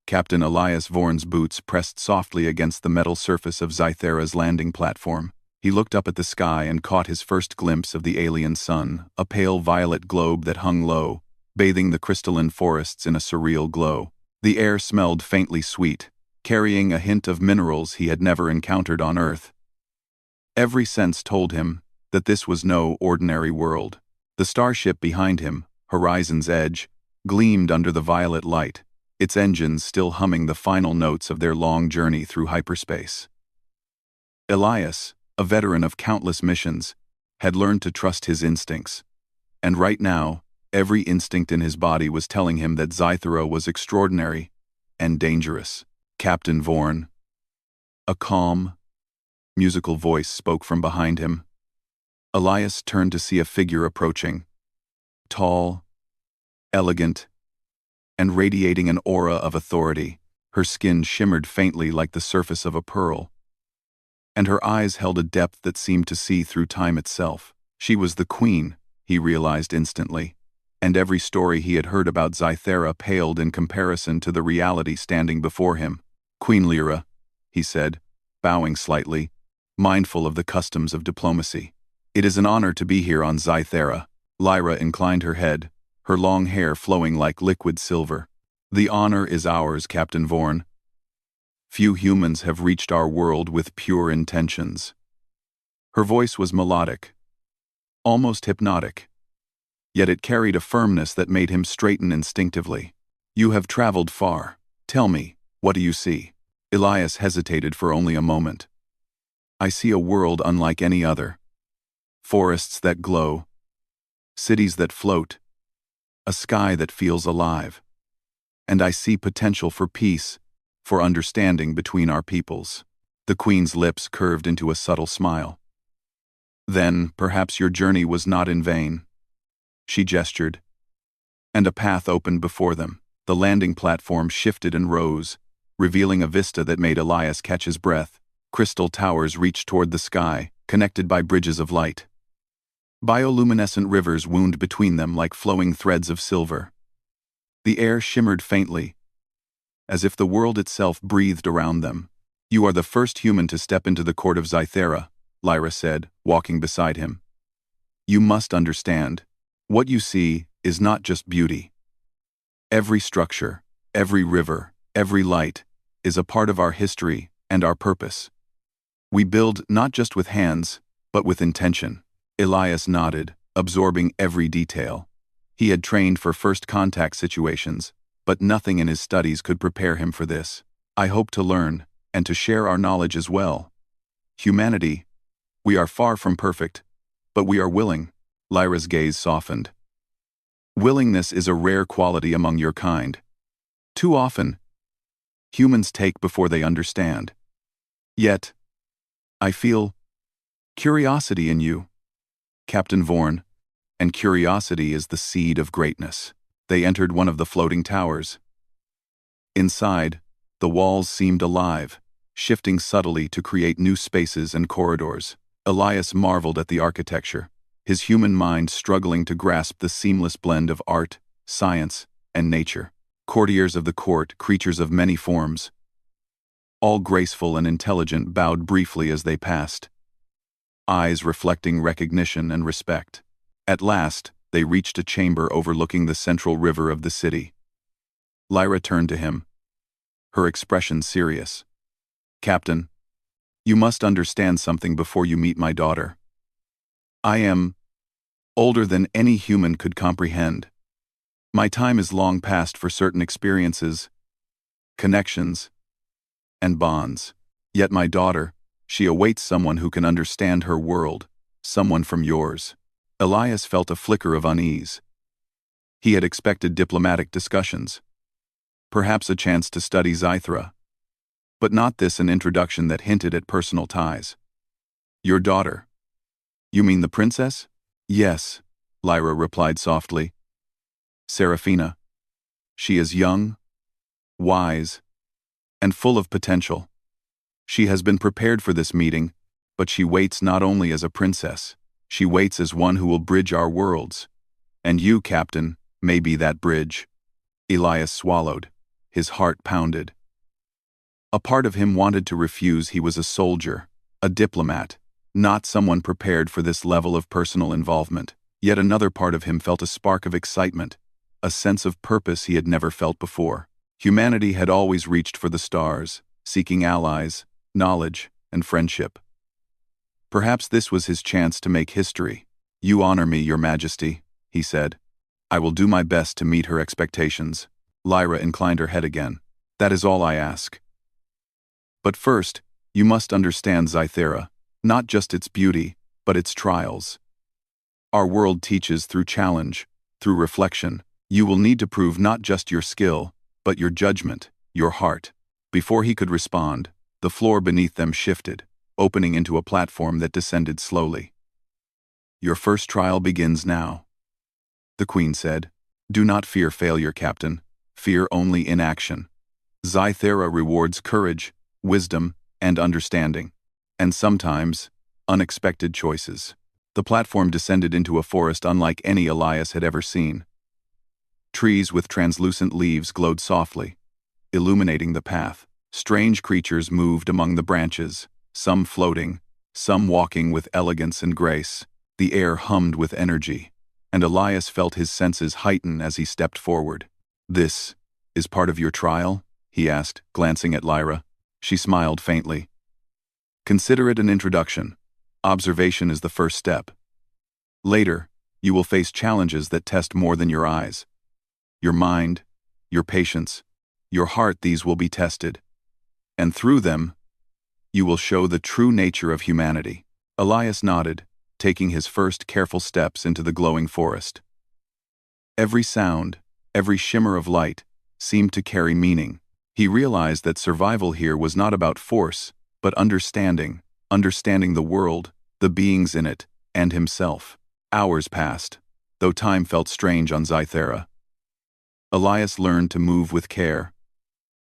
Captain Elias Vorn's boots pressed softly against the metal surface of Zythera's landing platform. He looked up at the sky and caught his first glimpse of the alien sun, a pale violet globe that hung low, bathing the crystalline forests in a surreal glow. The air smelled faintly sweet, carrying a hint of minerals he had never encountered on Earth. Every sense told him that this was no ordinary world. The starship behind him, Horizon's Edge, gleamed under the violet light, its engines still humming the final notes of their long journey through hyperspace. Elias, a veteran of countless missions, had learned to trust his instincts, and right now, every instinct in his body was telling him that Zythera was extraordinary and dangerous. Captain Vorn. A calm, musical voice spoke from behind him. Elias turned to see a figure approaching. Tall, elegant, and radiating an aura of authority. Her skin shimmered faintly like the surface of a pearl, and her eyes held a depth that seemed to see through time itself. She was the queen, he realized instantly, and every story he had heard about Zythera paled in comparison to the reality standing before him. Queen Lyra, he said, bowing slightly, mindful of the customs of diplomacy. It is an honor to be here on Zythera. Lyra inclined her head, her long hair flowing like liquid silver. The honor is ours, Captain Vorn. Few humans have reached our world with pure intentions. Her voice was melodic, almost hypnotic, yet it carried a firmness that made him straighten instinctively. You have traveled far. Tell me, what do you see? Elias hesitated for only a moment. I see a world unlike any other. Forests that glow, cities that float, a sky that feels alive. And I see potential for peace, for understanding between our peoples. The queen's lips curved into a subtle smile. Then, perhaps your journey was not in vain. She gestured, and a path opened before them. The landing platform shifted and rose, revealing a vista that made Elias catch his breath. Crystal towers reached toward the sky, connected by bridges of light. Bioluminescent rivers wound between them like flowing threads of silver. The air shimmered faintly, as if the world itself breathed around them. You are the first human to step into the court of Zythera, Lyra said, walking beside him. You must understand. What you see is not just beauty. Every structure, every river, every light is a part of our history and our purpose. We build not just with hands, but with intention. Elias nodded, absorbing every detail. He had trained for first contact situations, but nothing in his studies could prepare him for this. I hope to learn, and to share our knowledge as well. Humanity, we are far from perfect, but we are willing. Lyra's gaze softened. Willingness is a rare quality among your kind. Too often, humans take before they understand. Yet, I feel curiosity in you, Captain Vorn, and curiosity is the seed of greatness. They entered one of the floating towers. Inside, the walls seemed alive, shifting subtly to create new spaces and corridors. Elias marveled at the architecture, his human mind struggling to grasp the seamless blend of art, science, and nature. Courtiers of the court, creatures of many forms, all graceful and intelligent, bowed briefly as they passed, eyes reflecting recognition and respect. At last, they reached a chamber overlooking the central river of the city. Lyra turned to him, her expression serious. Captain, you must understand something before you meet my daughter. I am older than any human could comprehend. My time is long past for certain experiences, connections, and bonds. Yet my daughter, she awaits someone who can understand her world, someone from yours. Elias felt a flicker of unease. He had expected diplomatic discussions, perhaps a chance to study Zythera, but not this, an introduction that hinted at personal ties. Your daughter? You mean the princess? Yes, Lyra replied softly. Serafina. She is young, wise, and full of potential. She has been prepared for this meeting, but she waits not only as a princess, she waits as one who will bridge our worlds. And you, Captain, may be that bridge. Elias swallowed, His heart pounded. A part of him wanted to refuse. He was a soldier, a diplomat, not someone prepared for this level of personal involvement. Yet another part of him felt a spark of excitement, a sense of purpose he had never felt before. Humanity had always reached for the stars, seeking allies, knowledge, and friendship. Perhaps this was his chance to make history. "You honor me, Your Majesty," he said. "I will do my best to meet her expectations." Lyra inclined her head again. "That is all I ask. But first, you must understand Scythera, not just its beauty, but its trials. Our world teaches through challenge, through reflection. You will need to prove not just your skill, but your judgment, your heart." Before he could respond, the floor beneath them shifted, opening into a platform that descended slowly. "Your first trial begins now," the Queen said. "Do not fear failure, Captain. Fear only inaction. Scythera rewards courage, wisdom, and understanding. And sometimes, unexpected choices." The platform descended into a forest unlike any Elias had ever seen. Trees with translucent leaves glowed softly, illuminating the path. Strange creatures moved among the branches, some floating, some walking with elegance and grace. The air hummed with energy, and Elias felt his senses heighten as he stepped forward. "This is part of your trial?" he asked, glancing at Lyra. She smiled faintly. "Consider it an introduction. Observation is the first step. Later, you will face challenges that test more than your eyes. Your mind, your patience, your heart, these will be tested. And through them, you will show the true nature of humanity." Elias nodded, taking his first careful steps into the glowing forest. Every sound, every shimmer of light, seemed to carry meaning. He realized that survival here was not about force, but understanding the world, the beings in it, and himself. Hours passed, though time felt strange on Scythera. Elias learned to move with care,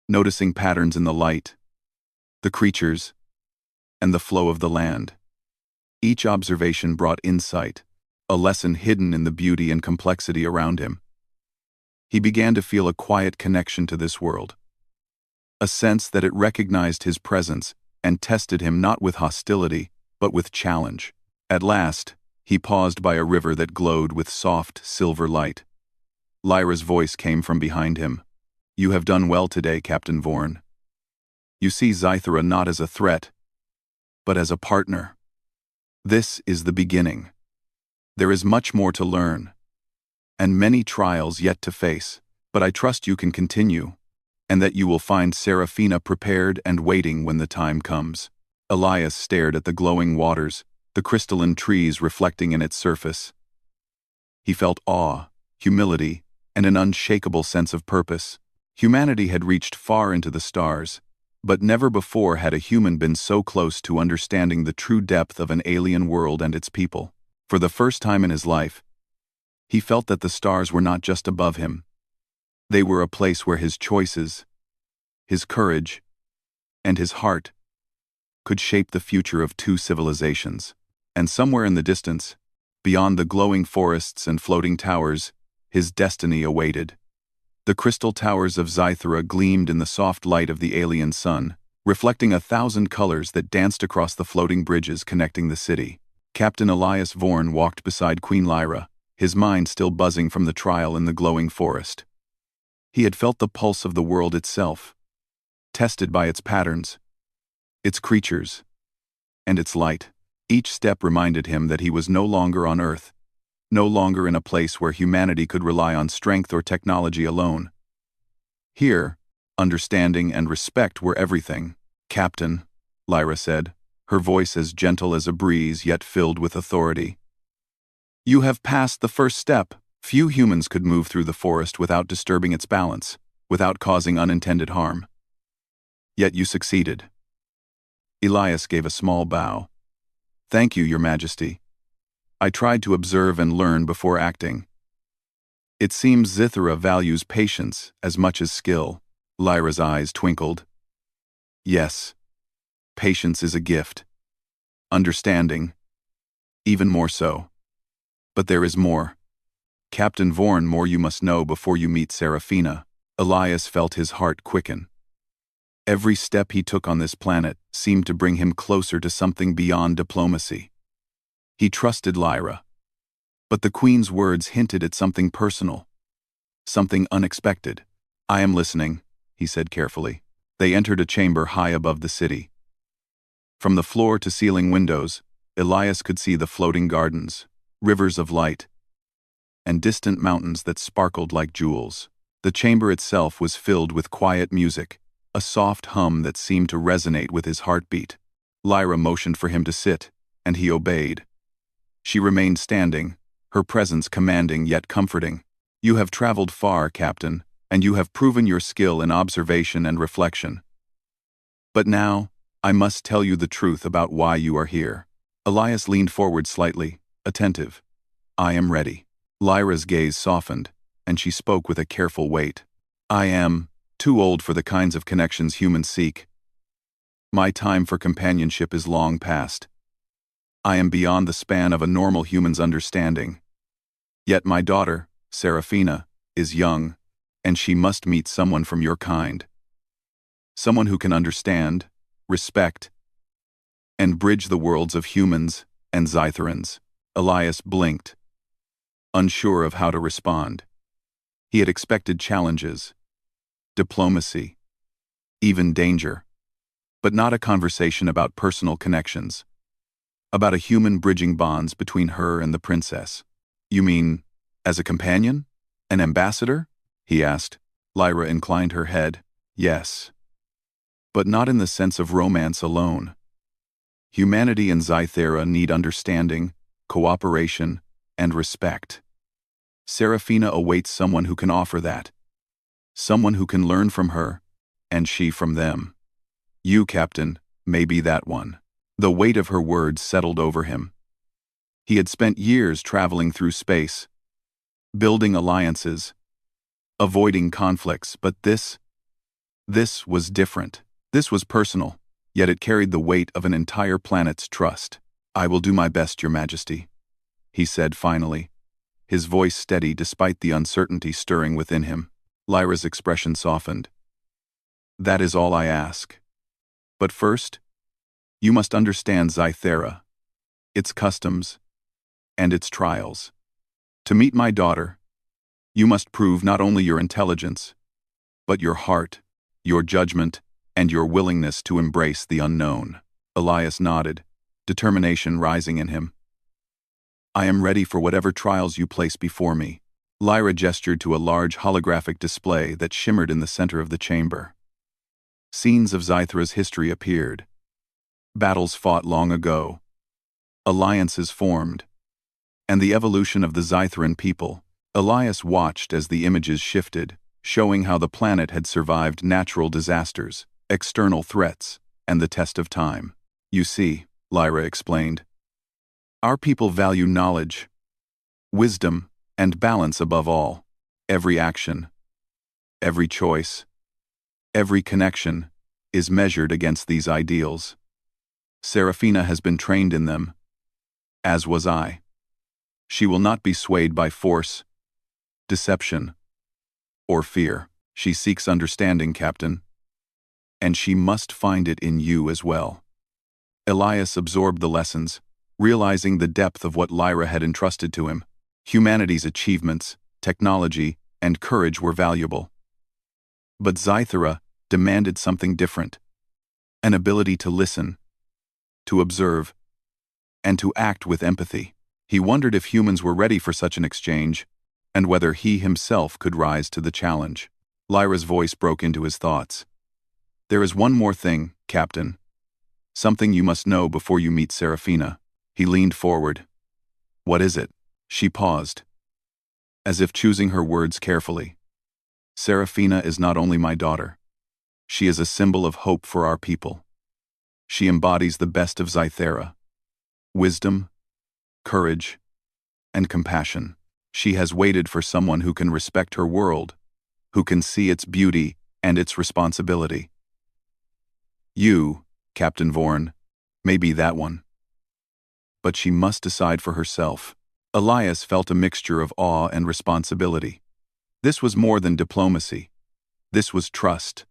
noticing patterns in the light, the creatures, and the flow of the land. Each observation brought insight, a lesson hidden in the beauty and complexity around him. He began to feel a quiet connection to this world, a sense that it recognized his presence and tested him not with hostility, but with challenge. At last, he paused by a river that glowed with soft, silver light. Lyra's voice came from behind him. "You have done well today, Captain Vorn. You see Scythera not as a threat, but as a partner. This is the beginning. There is much more to learn, and many trials yet to face, but I trust you can continue, and that you will find Serafina prepared and waiting when the time comes." Elias stared at the glowing waters, the crystalline trees reflecting in its surface. He felt awe, humility, and an unshakable sense of purpose. Humanity had reached far into the stars, but never before had a human been so close to understanding the true depth of an alien world and its people. For the first time in his life, he felt that the stars were not just above him. They were a place where his choices, his courage, and his heart could shape the future of two civilizations. And somewhere in the distance, beyond the glowing forests and floating towers, his destiny awaited. The crystal towers of Scythera gleamed in the soft light of the alien sun, reflecting 1,000 colors that danced across the floating bridges connecting the city. Captain Elias Vorn walked beside Queen Lyra, his mind still buzzing from the trial in the glowing forest. He had felt the pulse of the world itself, tested by its patterns, its creatures, and its light. Each step reminded him that he was no longer on Earth, no longer in a place where humanity could rely on strength or technology alone. Here, understanding and respect were everything. "Captain," Lyra said, her voice as gentle as a breeze yet filled with authority. "You have passed the first step. Few humans could move through the forest without disturbing its balance, without causing unintended harm. Yet you succeeded." Elias gave a small bow. "Thank you, Your Majesty. I tried to observe and learn before acting." "It seems Scythera values patience as much as skill." Lyra's eyes twinkled. "Yes, patience is a gift. Understanding, even more so. But there is more. Captain Vorn, more you must know before you meet Serafina." Elias felt his heart quicken. Every step he took on this planet seemed to bring him closer to something beyond diplomacy. He trusted Lyra. But the Queen's words hinted at something personal, something unexpected. "I am listening," he said carefully. They entered a chamber high above the city. From the floor to ceiling windows, Elias could see the floating gardens, rivers of light, and distant mountains that sparkled like jewels. The chamber itself was filled with quiet music, a soft hum that seemed to resonate with his heartbeat. Lyra motioned for him to sit, and he obeyed. She remained standing, her presence commanding yet comforting. "You have traveled far, Captain, and you have proven your skill in observation and reflection. But now, I must tell you the truth about why you are here." Elias leaned forward slightly, attentive. "I am ready." Lyra's gaze softened, and she spoke with a careful weight. "I am too old for the kinds of connections humans seek. My time for companionship is long past. I am beyond the span of a normal human's understanding. Yet my daughter, Serafina, is young, and she must meet someone from your kind. Someone who can understand, respect, and bridge the worlds of humans and Zytherans." Elias blinked, unsure of how to respond. He had expected challenges, diplomacy, even danger, but not a conversation about personal connections, about a human bridging bonds between her and the princess. "You mean, as a companion? An ambassador?" he asked. Lyra inclined her head. "Yes. But not in the sense of romance alone. Humanity and Zythera need understanding, cooperation, and respect. Serafina awaits someone who can offer that. Someone who can learn from her, and she from them. You, Captain, may be that one." The weight of her words settled over him. He had spent years traveling through space, building alliances, avoiding conflicts, but this was different. This was personal, yet it carried the weight of an entire planet's trust. "I will do my best, Your Majesty," he said finally, his voice steady despite the uncertainty stirring within him. Lyra's expression softened. "That is all I ask. But first, you must understand Zythera, its customs, and its trials. To meet my daughter, you must prove not only your intelligence, but your heart, your judgment, and your willingness to embrace the unknown." Elias nodded, determination rising in him. "I am ready for whatever trials you place before me." Lyra gestured to a large holographic display that shimmered in the center of the chamber. Scenes of Zythera's history appeared. Battles fought long ago, alliances formed, and the evolution of the Zytheran people. Elias watched as the images shifted, showing how the planet had survived natural disasters, external threats, and the test of time. "You see," Lyra explained, "our people value knowledge, wisdom, and balance above all. Every action, every choice, every connection is measured against these ideals. Serafina has been trained in them, as was I. She will not be swayed by force, deception, or fear. She seeks understanding, Captain, and she must find it in you as well." Elias absorbed the lessons, realizing the depth of what Lyra had entrusted to him. Humanity's achievements, technology, and courage were valuable. But Zythera demanded something different: an ability to listen, to observe, and to act with empathy. He wondered if humans were ready for such an exchange, and whether he himself could rise to the challenge. Lyra's voice broke into his thoughts. "There is one more thing, Captain. Something you must know before you meet Serafina." He leaned forward. "What is it?" She paused, as if choosing her words carefully. "Serafina is not only my daughter. She is a symbol of hope for our people. She embodies the best of Zythera: wisdom, courage, and compassion. She has waited for someone who can respect her world, who can see its beauty and its responsibility. You, Captain Vorn, may be that one. But she must decide for herself." Elias felt a mixture of awe and responsibility. This was more than diplomacy. This was trust.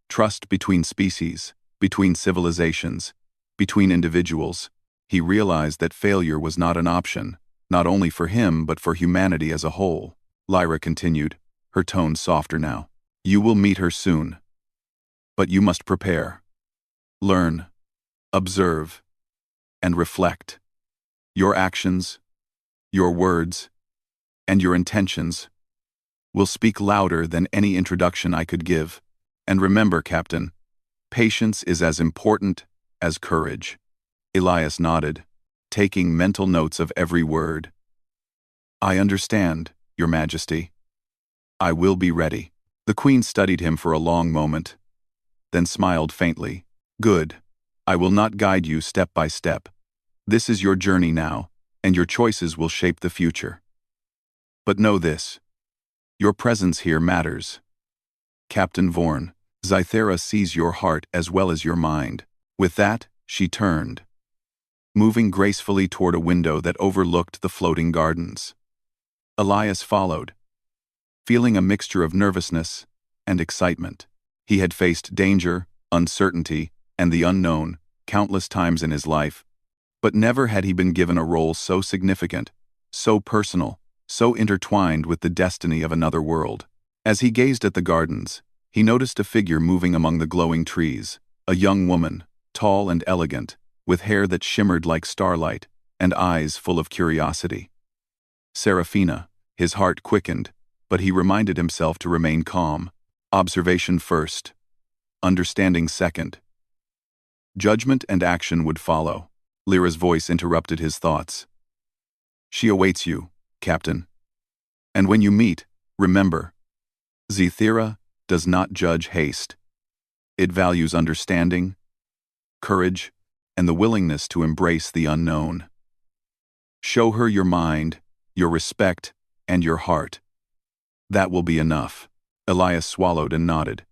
Trust between species, between civilizations, between individuals. He realized that failure was not an option, not only for him but for humanity as a whole. Lyra continued, her tone softer now. You will meet her soon. But you must prepare. Learn, observe, and reflect. Your actions, your words, and your intentions will speak louder than any introduction I could give. And remember, Captain, patience is as important as courage. Elias nodded, taking mental notes of every word. I understand, Your Majesty. I will be ready. The Queen studied him for a long moment, then smiled faintly. Good. I will not guide you step by step. This is your journey now, and your choices will shape the future. But know this. Your presence here matters. Captain Vorn, Zythera sees your heart as well as your mind. With that, she turned, moving gracefully toward a window that overlooked the floating gardens. Elias followed, feeling a mixture of nervousness and excitement. He had faced danger, uncertainty, and the unknown countless times in his life, but never had he been given a role so significant, so personal, so intertwined with the destiny of another world. As he gazed at the gardens, he noticed a figure moving among the glowing trees, a young woman, tall and elegant, with hair that shimmered like starlight, and eyes full of curiosity. Seraphina, his heart quickened, but he reminded himself to remain calm. Observation first, understanding second. Judgment and action would follow. Lyra's voice interrupted his thoughts. She awaits you, Captain. And when you meet, remember, Zythera does not judge haste. It values understanding, courage, and the willingness to embrace the unknown. Show her your mind, your respect, and your heart. That will be enough. Elias swallowed and nodded.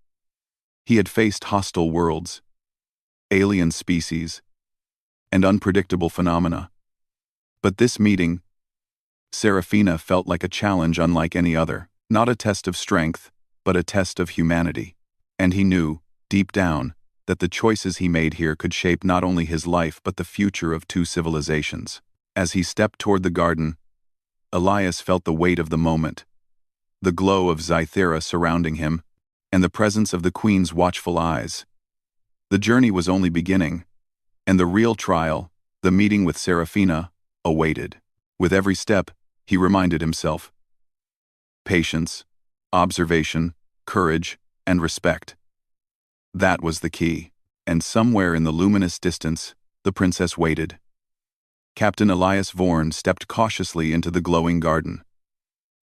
He had faced hostile worlds, alien species, and unpredictable phenomena. But this meeting, Seraphina felt like a challenge unlike any other, not a test of strength, but a test of humanity. And he knew, deep down, that the choices he made here could shape not only his life but the future of two civilizations. As he stepped toward the garden, Elias felt the weight of the moment, the glow of Zythera surrounding him, and the presence of the Queen's watchful eyes. The journey was only beginning, and the real trial, the meeting with Seraphina, awaited. With every step, he reminded himself. Patience, observation, courage, and respect. That was the key. And somewhere in the luminous distance, the princess waited. Captain Elias Vorn stepped cautiously into the glowing garden.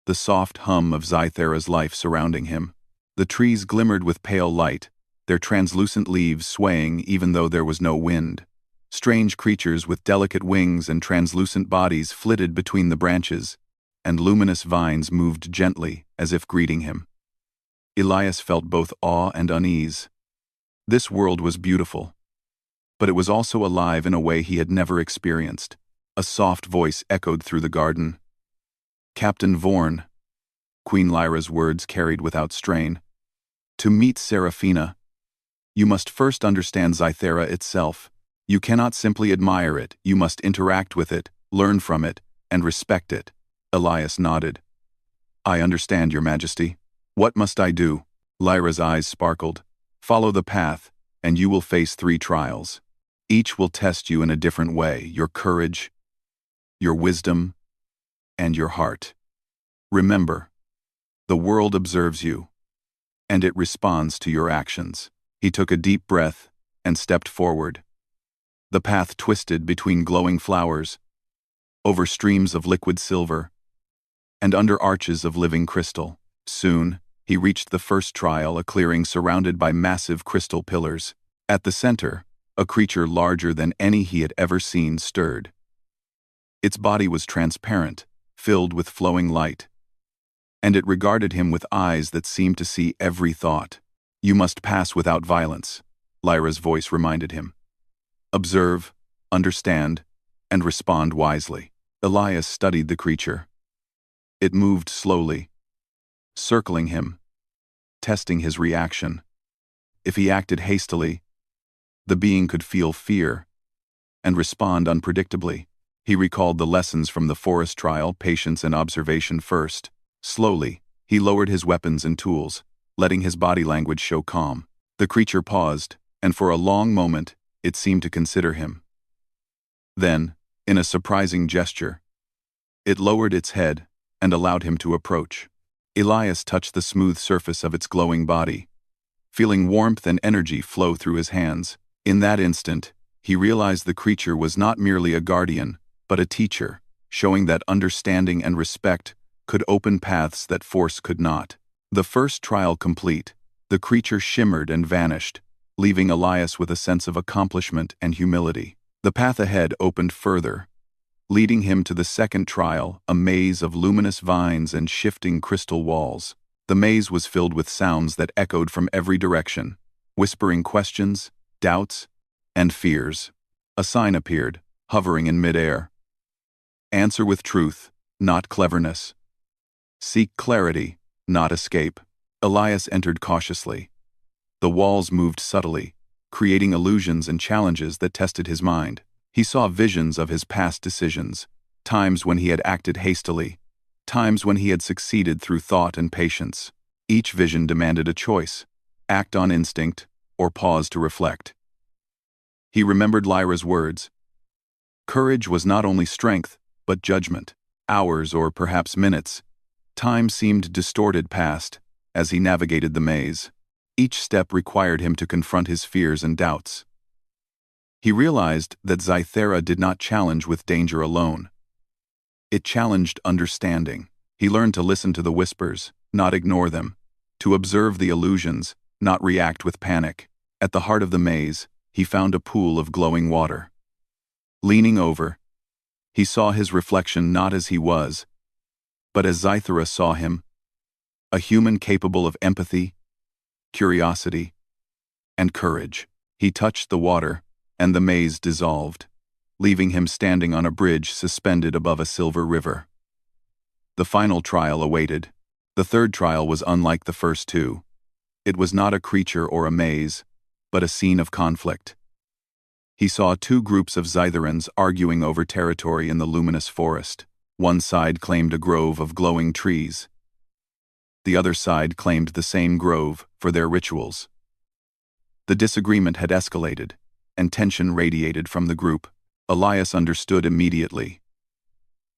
The soft hum of Zythera's life surrounding him. The trees glimmered with pale light, their translucent leaves swaying even though there was no wind. Strange creatures with delicate wings and translucent bodies flitted between the branches, and luminous vines moved gently as if greeting him. Elias felt both awe and unease. This world was beautiful, but it was also alive in a way he had never experienced. A soft voice echoed through the garden. Captain Vorn, Queen Lyra's words carried without strain. To meet Seraphina, you must first understand Zythera itself. You cannot simply admire it, you must interact with it, learn from it, and respect it. Elias nodded. I understand, Your Majesty. What must I do? Lyra's eyes sparkled. Follow the path, and you will face 3 trials. Each will test you in a different way, your courage, your wisdom, and your heart. Remember, the world observes you, and it responds to your actions. He took a deep breath and stepped forward. The path twisted between glowing flowers, over streams of liquid silver, and under arches of living crystal. Soon, he reached the first trial, a clearing surrounded by massive crystal pillars. At the center, a creature larger than any he had ever seen stirred. Its body was transparent, filled with flowing light, and it regarded him with eyes that seemed to see every thought. You must pass without violence, Lyra's voice reminded him. Observe, understand, and respond wisely. Elias studied the creature. It moved slowly, circling him, testing his reaction. If he acted hastily, the being could feel fear and respond unpredictably. He recalled the lessons from the forest trial: patience and observation first. Slowly, he lowered his weapons and tools, letting his body language show calm. The creature paused, and for a long moment, it seemed to consider him. Then, in a surprising gesture, it lowered its head and allowed him to approach. Elias touched the smooth surface of its glowing body, feeling warmth and energy flow through his hands. In that instant, he realized the creature was not merely a guardian, but a teacher, showing that understanding and respect could open paths that force could not. The first trial complete, the creature shimmered and vanished, leaving Elias with a sense of accomplishment and humility. The path ahead opened further, leading him to the second trial, a maze of luminous vines and shifting crystal walls. The maze was filled with sounds that echoed from every direction, whispering questions, doubts, and fears. A sign appeared, hovering in midair. Answer with truth, not cleverness. Seek clarity, not escape. Elias entered cautiously. The walls moved subtly, creating illusions and challenges that tested his mind. He saw visions of his past decisions, times when he had acted hastily, times when he had succeeded through thought and patience. Each vision demanded a choice: act on instinct or pause to reflect. He remembered Lyra's words. Courage was not only strength, but judgment. Hours or perhaps minutes, time seemed distorted past as he navigated the maze. Each step required him to confront his fears and doubts. He realized that Scythera did not challenge with danger alone. It challenged understanding. He learned to listen to the whispers, not ignore them, to observe the illusions, not react with panic. At the heart of the maze, he found a pool of glowing water. Leaning over, he saw his reflection not as he was, but as Scythera saw him, a human capable of empathy, curiosity, and courage. He touched the water, and the maze dissolved, leaving him standing on a bridge suspended above a silver river. The final trial awaited. The third trial was unlike the first two. It was not a creature or a maze, but a scene of conflict. He saw two groups of Scytherans arguing over territory in the luminous forest. One side claimed a grove of glowing trees. The other side claimed the same grove for their rituals. The disagreement had escalated, and tension radiated from the group. Elias understood immediately.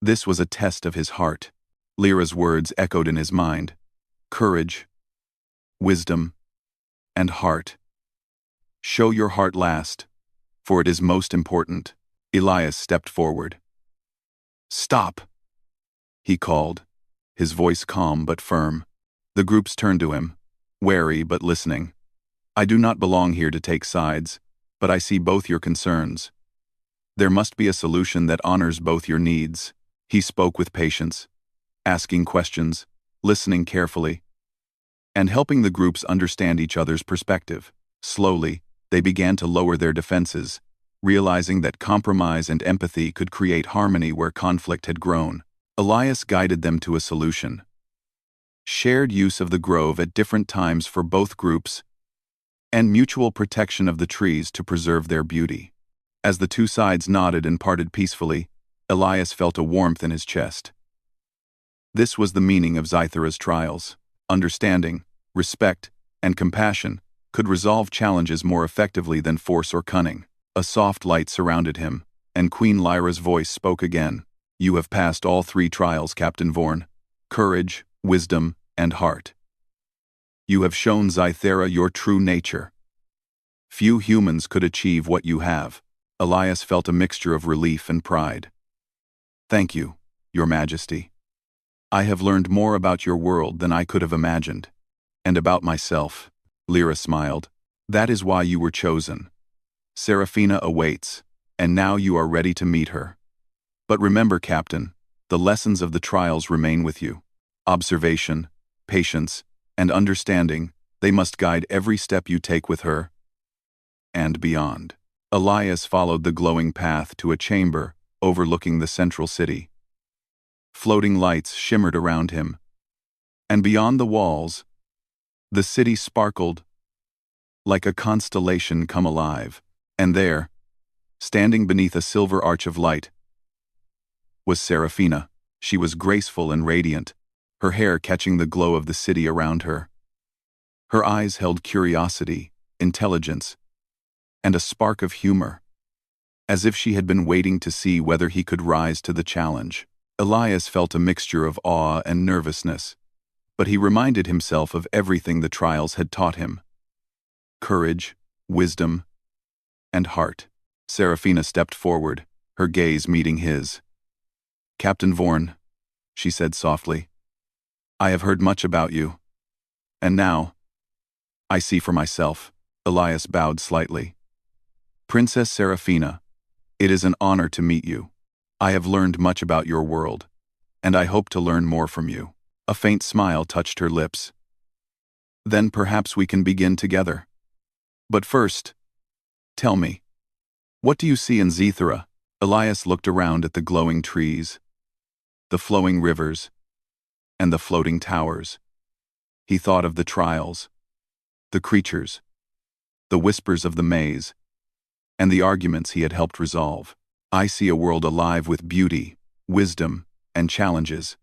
This was a test of his heart. Lyra's words echoed in his mind: courage, wisdom, and heart. Show your heart last, for it is most important. Elias stepped forward. Stop, he called, his voice calm but firm. The groups turned to him, wary but listening. I do not belong here to take sides, but I see both your concerns. There must be a solution that honors both your needs. He spoke with patience, asking questions, listening carefully, and helping the groups understand each other's perspective. Slowly, they began to lower their defenses, realizing that compromise and empathy could create harmony where conflict had grown. Elias guided them to a solution: shared use of the grove at different times for both groups, and mutual protection of the trees to preserve their beauty. As the two sides nodded and parted peacefully, Elias felt a warmth in his chest. This was the meaning of Scythera's trials. Understanding, respect, and compassion could resolve challenges more effectively than force or cunning. A soft light surrounded him, and Queen Lyra's voice spoke again. You have passed all three trials, Captain Vorn: courage, wisdom, and heart. You have shown Scythera your true nature. Few humans could achieve what you have. Elias felt a mixture of relief and pride. Thank you, Your Majesty. I have learned more about your world than I could have imagined. And about myself. Lyra smiled. That is why you were chosen. Seraphina awaits, and now you are ready to meet her. But remember, Captain, the lessons of the trials remain with you. Observation, patience, and understanding, they must guide every step you take with her and beyond. Elias followed the glowing path to a chamber overlooking the central city. Floating lights shimmered around him, and beyond the walls, The city sparkled like a constellation come alive, and there, standing beneath a silver arch of light, was Seraphina. She was graceful and radiant, her hair catching the glow of the city around her. Her eyes held curiosity, intelligence, and a spark of humor, as if she had been waiting to see whether he could rise to the challenge. Elias felt a mixture of awe and nervousness, but he reminded himself of everything the trials had taught him: courage, wisdom, and heart. Seraphina stepped forward, her gaze meeting his. "Captain Vorn," she said softly, "I have heard much about you. And now, I see for myself." Elias bowed slightly. "Princess Seraphina, it is an honor to meet you. I have learned much about your world, and I hope to learn more from you." A faint smile touched her lips. "Then perhaps we can begin together. But first, tell me, what do you see in Zethera?" Elias looked around at the glowing trees, the flowing rivers, and the floating towers. He thought of the trials, the creatures, the whispers of the maze, and the arguments he had helped resolve. "I see a world alive with beauty, wisdom, and challenges.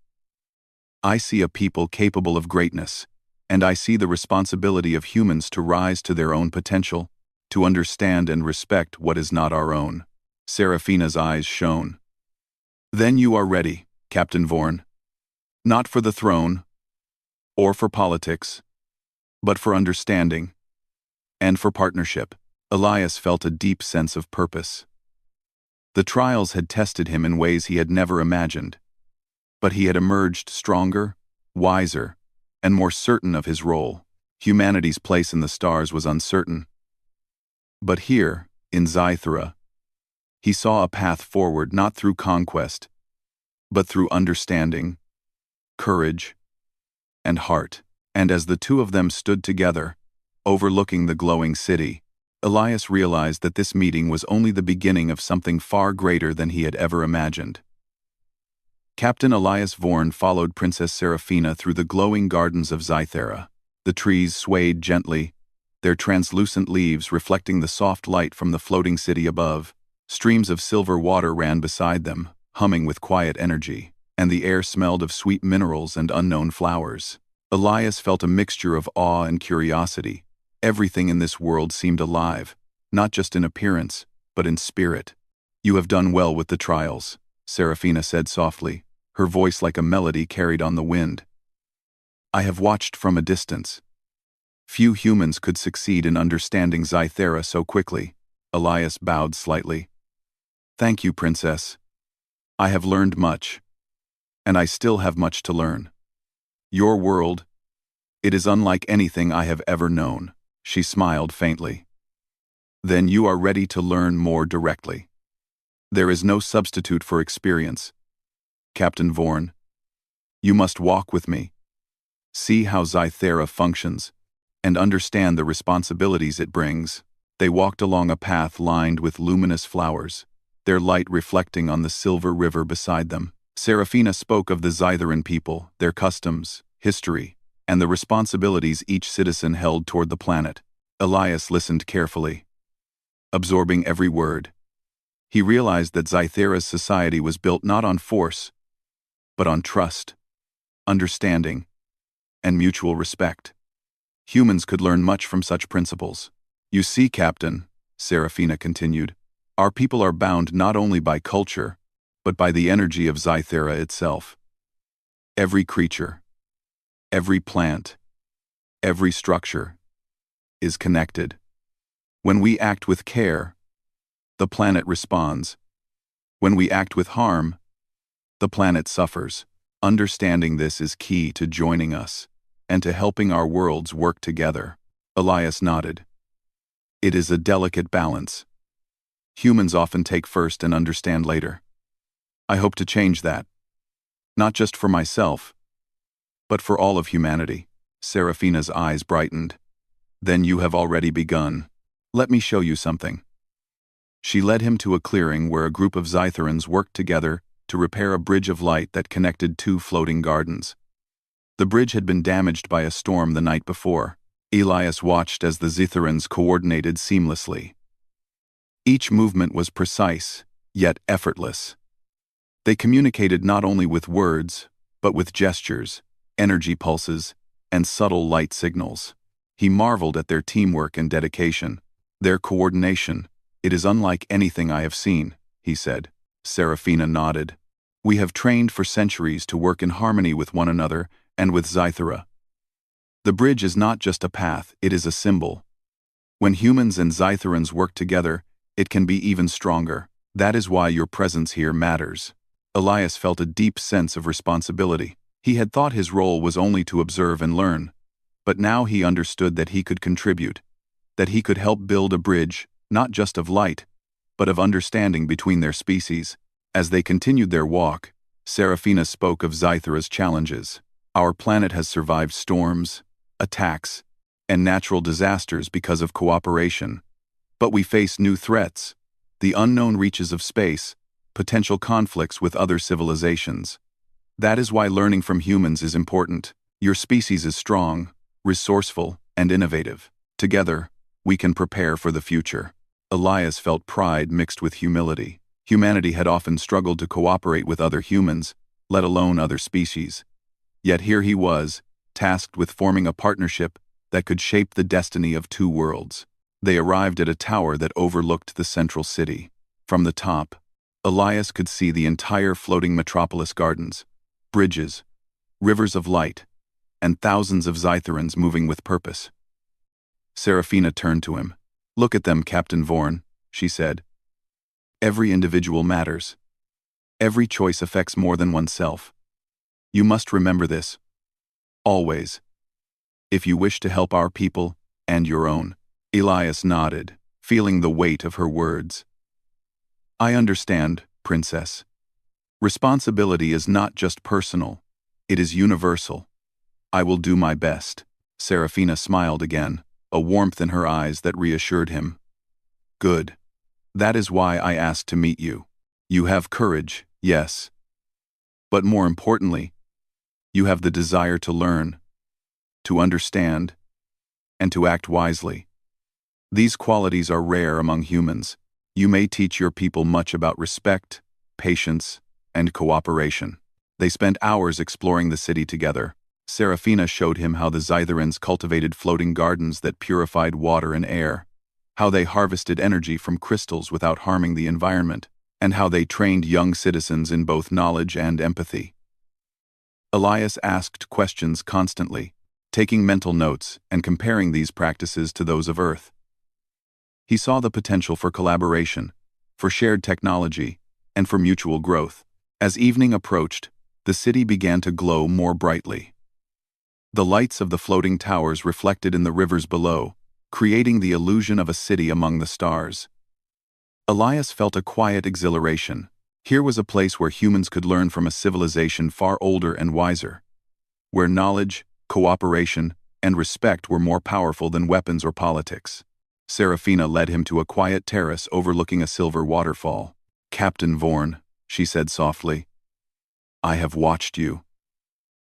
I see a people capable of greatness, and I see the responsibility of humans to rise to their own potential, to understand and respect what is not our own." Seraphina's eyes shone. "Then you are ready, Captain Vorn. Not for the throne, or for politics, but for understanding, and for partnership." Elias felt a deep sense of purpose. The trials had tested him in ways he had never imagined, but he had emerged stronger, wiser, and more certain of his role. Humanity's place in the stars was uncertain. But here, in Zethera, he saw a path forward not through conquest, but through understanding, courage, and heart. And as the two of them stood together, overlooking the glowing city, Elias realized that this meeting was only the beginning of something far greater than he had ever imagined. Captain Elias Vorn followed Princess Seraphina through the glowing gardens of Zethera. The trees swayed gently, their translucent leaves reflecting the soft light from the floating city above. Streams of silver water ran beside them, humming with quiet energy, and the air smelled of sweet minerals and unknown flowers. Elias felt a mixture of awe and curiosity. Everything in this world seemed alive, not just in appearance, but in spirit. "You have done well with the trials," Seraphina said softly, her voice like a melody carried on the wind. "I have watched from a distance. Few humans could succeed in understanding Zethera so quickly." Elias bowed slightly. "Thank you, Princess. I have learned much, and I still have much to learn. Your world, it is unlike anything I have ever known." She smiled faintly. "Then you are ready to learn more directly. There is no substitute for experience. Captain Vorn, you must walk with me, see how Zethera functions, and understand the responsibilities it brings." They walked along a path lined with luminous flowers, their light reflecting on the silver river beside them. Seraphina spoke of the Zetheran people, their customs, history, and the responsibilities each citizen held toward the planet. Elias listened carefully, absorbing every word. He realized that Zethera's society was built not on force, but on trust, understanding, and mutual respect. Humans could learn much from such principles. "You see, Captain," Seraphina continued, "our people are bound not only by culture, but by the energy of Zethera itself. Every creature, every plant, every structure is connected. When we act with care, the planet responds. When we act with harm, the planet suffers. Understanding this is key to joining us and to helping our worlds work together." Elias nodded. "It is a delicate balance. Humans often take first and understand later. I hope to change that, not just for myself, but for all of humanity." Seraphina's eyes brightened. "Then you have already begun. Let me show you something." She led him to a clearing where a group of Zytherans worked together to repair a bridge of light that connected two floating gardens. The bridge had been damaged by a storm the night before. Elias watched as the Zitherans coordinated seamlessly. Each movement was precise, yet effortless. They communicated not only with words, but with gestures, energy pulses, and subtle light signals. He marveled at their teamwork and dedication. Their coordination, "It is unlike anything I have seen," he said. Serafina nodded. "We have trained for centuries to work in harmony with one another and with Zythera. The bridge is not just a path, it is a symbol. When humans and Zytherans work together, it can be even stronger. That is why your presence here matters." Elias felt a deep sense of responsibility. He had thought his role was only to observe and learn, but now he understood that he could contribute, that he could help build a bridge, not just of light, but of understanding between their species. As they continued their walk, Serafina spoke of Zythera's challenges. "Our planet has survived storms, attacks, and natural disasters because of cooperation. But we face new threats, the unknown reaches of space, potential conflicts with other civilizations. That is why learning from humans is important. Your species is strong, resourceful, and innovative. Together, we can prepare for the future." Elias felt pride mixed with humility. Humanity had often struggled to cooperate with other humans, let alone other species. Yet here he was, tasked with forming a partnership that could shape the destiny of two worlds. They arrived at a tower that overlooked the central city. From the top, Elias could see the entire floating metropolis gardens, bridges, rivers of light, and thousands of Zytherans moving with purpose. Serafina turned to him. "Look at them, Captain Vorn," she said. "Every individual matters. Every choice affects more than oneself. You must remember this. Always. If you wish to help our people and your own." Elias nodded, feeling the weight of her words. "I understand, Princess. Responsibility is not just personal, it is universal. I will do my best." Serafina smiled again, a warmth in her eyes that reassured him. "Good. That is why I asked to meet you. You have courage, yes. But more importantly, you have the desire to learn, to understand, and to act wisely. These qualities are rare among humans. You may teach your people much about respect, patience, and cooperation." They spent hours exploring the city together. Serafina showed him how the Zytherans cultivated floating gardens that purified water and air, how they harvested energy from crystals without harming the environment, and how they trained young citizens in both knowledge and empathy. Elias asked questions constantly, taking mental notes and comparing these practices to those of Earth. He saw the potential for collaboration, for shared technology, and for mutual growth. As evening approached, the city began to glow more brightly. The lights of the floating towers reflected in the rivers below, creating the illusion of a city among the stars. Elias felt a quiet exhilaration. Here was a place where humans could learn from a civilization far older and wiser, where knowledge, cooperation, and respect were more powerful than weapons or politics. Serafina led him to a quiet terrace overlooking a silver waterfall. "Captain Vorn," she said softly, "I have watched you.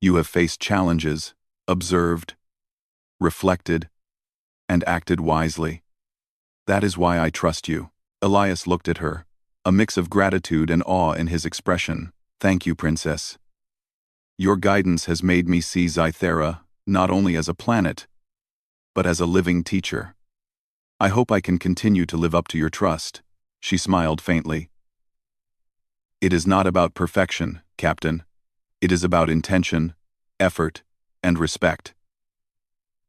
You have faced challenges, observed, reflected, and acted wisely. That is why I trust you." Elias looked at her, a mix of gratitude and awe in his expression. "Thank you, Princess. Your guidance has made me see Zythera not only as a planet, but as a living teacher. I hope I can continue to live up to your trust." She smiled faintly. "It is not about perfection, Captain. It is about intention, effort, and respect.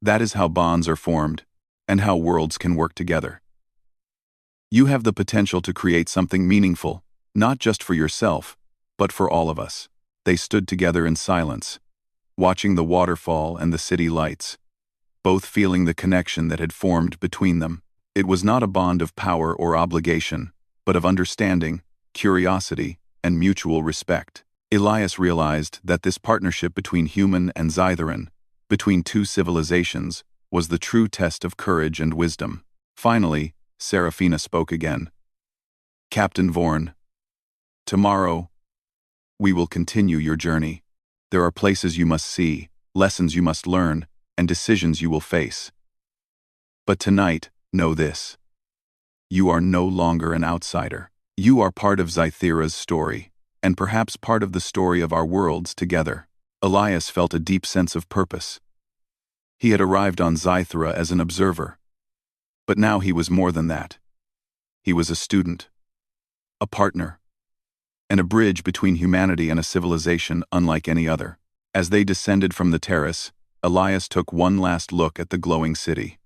That is how bonds are formed, and how worlds can work together. You have the potential to create something meaningful, not just for yourself, but for all of us." They stood together in silence, watching the waterfall and the city lights, both feeling the connection that had formed between them. It was not a bond of power or obligation, but of understanding, curiosity, and mutual respect. Elias realized that this partnership between human and Zytheran, between two civilizations, was the true test of courage and wisdom. Finally, Serafina spoke again. "Captain Vorn, tomorrow, we will continue your journey. There are places you must see, lessons you must learn, and decisions you will face. But tonight, know this. You are no longer an outsider. You are part of Zythera's story, and perhaps part of the story of our worlds together. Elias felt a deep sense of purpose. He had arrived on Zythera as an observer. But now he was more than that. He was a student, a partner, and a bridge between humanity and a civilization unlike any other. As they descended from the terrace, Elias took one last look at the glowing city.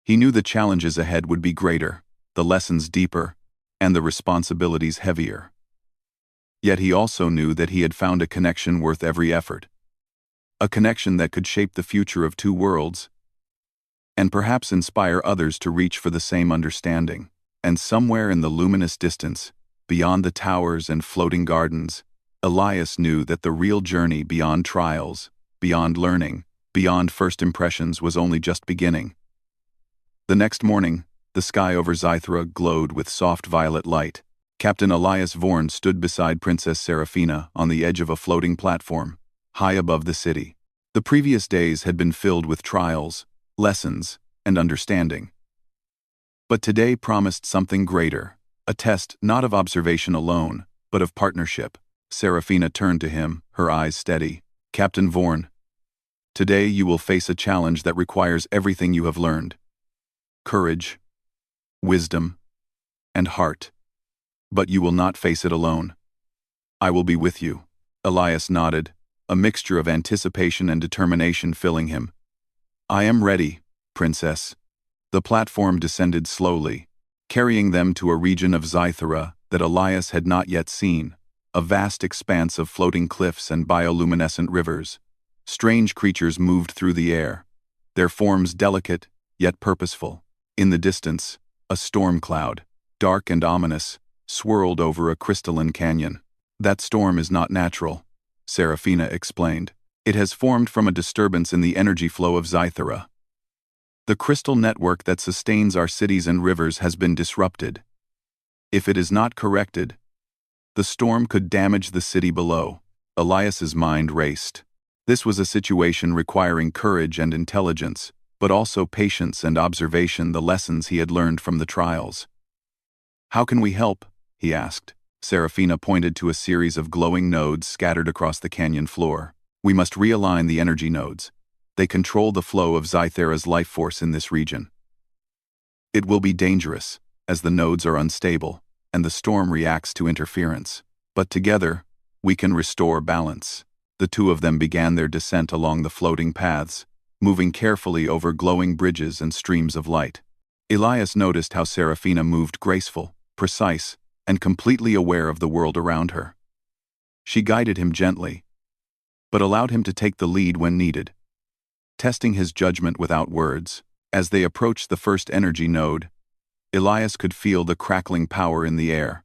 He knew the challenges ahead would be greater, the lessons deeper, and the responsibilities heavier. Yet he also knew that he had found a connection worth every effort. A connection that could shape the future of two worlds, and perhaps inspire others to reach for the same understanding. And somewhere in the luminous distance, beyond the towers and floating gardens, Elias knew that the real journey beyond trials, beyond learning, beyond first impressions was only just beginning. The next morning, the sky over Zythera glowed with soft violet light. Captain Elias Vorn stood beside Princess Serafina on the edge of a floating platform, high above the city. The previous days had been filled with trials, lessons, and understanding. But today promised something greater, a test not of observation alone, but of partnership. Serafina turned to him, her eyes steady. Captain Vorn, today you will face a challenge that requires everything you have learned. Courage, wisdom, and heart. But you will not face it alone. I will be with you. Elias nodded, a mixture of anticipation and determination filling him. I am ready, Princess. The platform descended slowly, carrying them to a region of Zythera that Elias had not yet seen, a vast expanse of floating cliffs and bioluminescent rivers. Strange creatures moved through the air, their forms delicate yet purposeful. In the distance, a storm cloud, dark and ominous, swirled over a crystalline canyon. That storm is not natural, Serafina explained. It has formed from a disturbance in the energy flow of Zythera. The crystal network that sustains our cities and rivers has been disrupted. If it is not corrected, the storm could damage the city below. Elias's mind raced. This was a situation requiring courage and intelligence, but also patience and observation, the lessons he had learned from the trials. How can we help? He asked. Serafina pointed to a series of glowing nodes scattered across the canyon floor. We must realign the energy nodes. They control the flow of Zythera's life force in this region. It will be dangerous, as the nodes are unstable, and the storm reacts to interference. But together, we can restore balance. The two of them began their descent along the floating paths, moving carefully over glowing bridges and streams of light. Elias noticed how Serafina moved graceful, precise, and completely aware of the world around her. She guided him gently, but allowed him to take the lead when needed, testing his judgment without words. As they approached the first energy node, Elias could feel the crackling power in the air.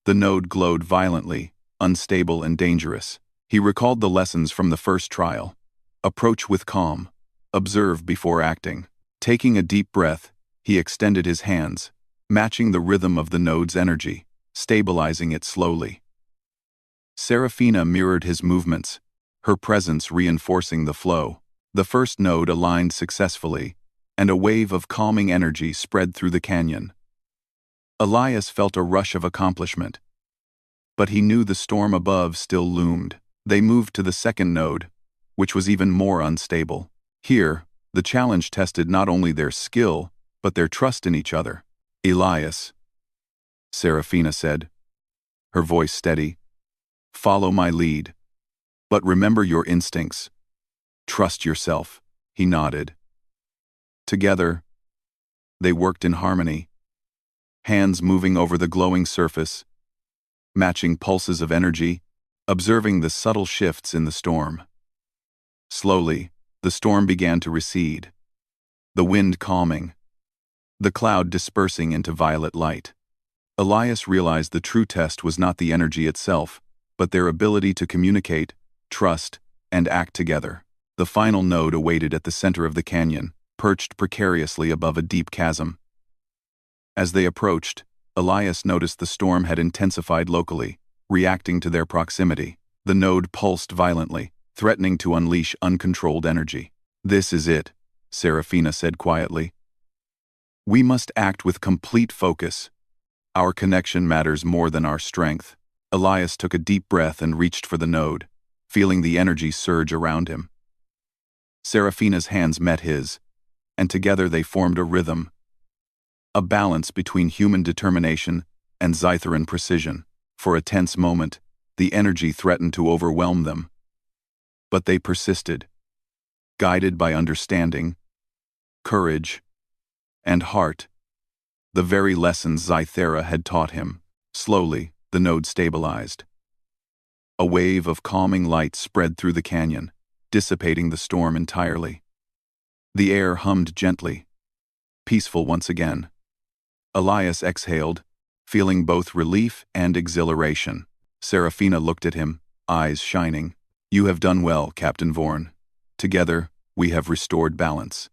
The node glowed violently, unstable and dangerous. He recalled the lessons from the first trial. Approach with calm. Observe before acting. Taking a deep breath, he extended his hands, matching the rhythm of the node's energy, stabilizing it slowly. Serafina mirrored his movements, her presence reinforcing the flow. The first node aligned successfully, and a wave of calming energy spread through the canyon. Elias felt a rush of accomplishment, but he knew the storm above still loomed. They moved to the second node, which was even more unstable. Here, the challenge tested not only their skill, but their trust in each other. Elias, Serafina said, her voice steady, follow my lead. But remember your instincts. Trust yourself. He nodded. Together, they worked in harmony, hands moving over the glowing surface, matching pulses of energy, observing the subtle shifts in the storm. Slowly, the storm began to recede, the wind calming, the cloud dispersing into violet light. Elias realized the true test was not the energy itself, but their ability to communicate, trust, and act together. The final node awaited at the center of the canyon, perched precariously above a deep chasm. As they approached, Elias noticed the storm had intensified locally, reacting to their proximity. The node pulsed violently, threatening to unleash uncontrolled energy. "This is it," Serafina said quietly. "We must act with complete focus. Our connection matters more than our strength." Elias took a deep breath and reached for the node, feeling the energy surge around him. Serafina's hands met his, and together they formed a rhythm, a balance between human determination and Zytheran precision. For a tense moment, the energy threatened to overwhelm them. But they persisted, guided by understanding, courage, and heart, the very lessons Zythera had taught him. Slowly, the node stabilized. A wave of calming light spread through the canyon, dissipating the storm entirely. The air hummed gently, peaceful once again. Elias exhaled, feeling both relief and exhilaration. Serafina looked at him, eyes shining. "You have done well, Captain Vorn. Together, we have restored balance.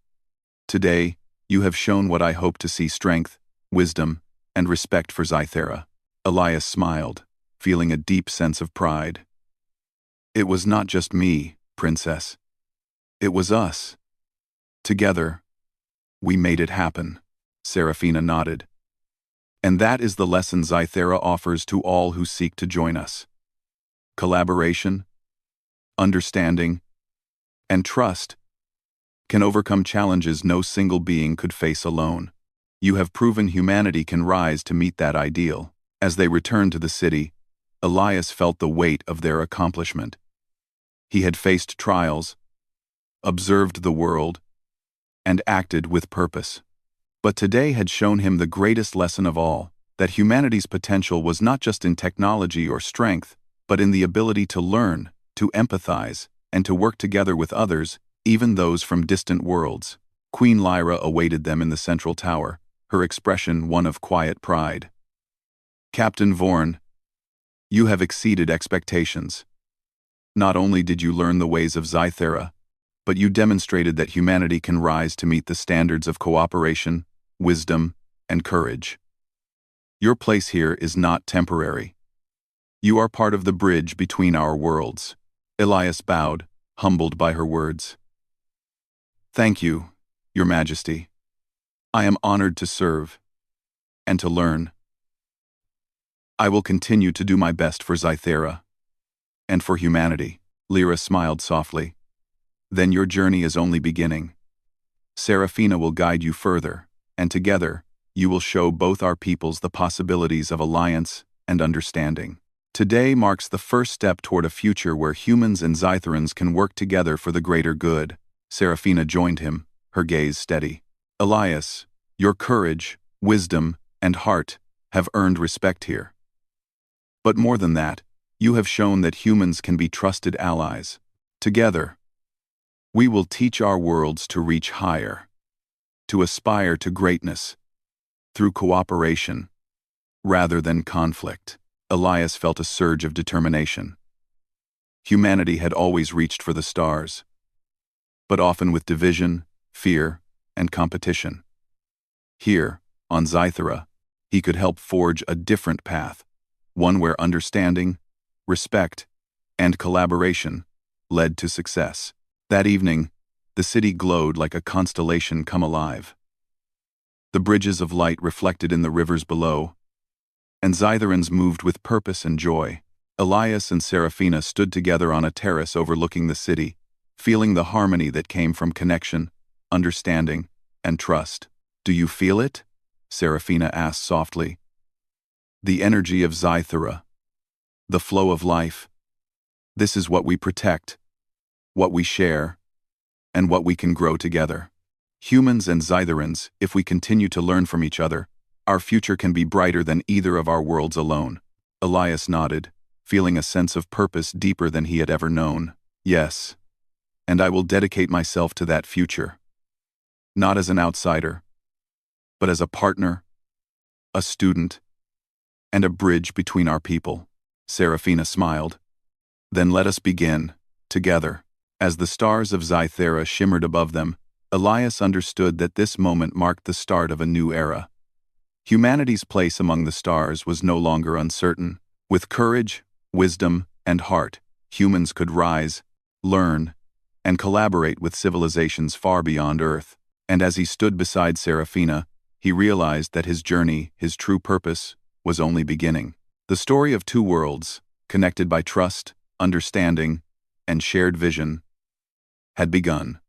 Today, you have shown what I hope to see: strength, wisdom, and respect for Zythera." Elias smiled, feeling a deep sense of pride. "It was not just me, Princess. It was us. Together, we made it happen." Serafina nodded. "And that is the lesson Zythera offers to all who seek to join us. Collaboration, understanding, and trust can overcome challenges no single being could face alone. You have proven humanity can rise to meet that ideal." As they returned to the city, Elias felt the weight of their accomplishment. He had faced trials, observed the world, and acted with purpose. But today had shown him the greatest lesson of all, that humanity's potential was not just in technology or strength, but in the ability to learn, to empathize, and to work together with others, even those from distant worlds. Queen Lyra awaited them in the central tower, her expression one of quiet pride. "Captain Vorn, you have exceeded expectations. Not only did you learn the ways of Zythera, but you demonstrated that humanity can rise to meet the standards of cooperation, wisdom, and courage. Your place here is not temporary. You are part of the bridge between our worlds." Elias bowed, humbled by her words. "Thank you, Your Majesty. I am honored to serve and to learn. I will continue to do my best for Zythera and for humanity." Lyra smiled softly. "Then your journey is only beginning. Serafina will guide you further, and together, you will show both our peoples the possibilities of alliance and understanding. Today marks the first step toward a future where humans and Zytherans can work together for the greater good." Serafina joined him, her gaze steady. "Elias, your courage, wisdom, and heart have earned respect here. But more than that, you have shown that humans can be trusted allies. Together, we will teach our worlds to reach higher, to aspire to greatness, through cooperation, rather than conflict." Elias felt a surge of determination. Humanity had always reached for the stars, but often with division, fear, and competition. Here, on Zythera, he could help forge a different path, one where understanding, respect, and collaboration led to success. That evening, the city glowed like a constellation come alive. The bridges of light reflected in the rivers below, and Zytherans moved with purpose and joy. Elias and Serafina stood together on a terrace overlooking the city, feeling the harmony that came from connection, understanding, and trust. "Do you feel it?" Serafina asked softly. "The energy of Zythera, the flow of life. This is what we protect, what we share, and what we can grow together. Humans and Zytherans, if we continue to learn from each other, our future can be brighter than either of our worlds alone." Elias nodded, feeling a sense of purpose deeper than he had ever known. "Yes, and I will dedicate myself to that future. Not as an outsider, but as a partner, a student, and a bridge between our people." Serafina smiled. "Then let us begin, together." As the stars of Zythera shimmered above them, Elias understood that this moment marked the start of a new era. Humanity's place among the stars was no longer uncertain. With courage, wisdom, and heart, humans could rise learn, and collaborate with civilizations far beyond Earth. And as he stood beside Serafina, he realized that his journey, his true purpose, was only beginning. The story of two worlds, connected by trust, understanding, and shared vision, had begun.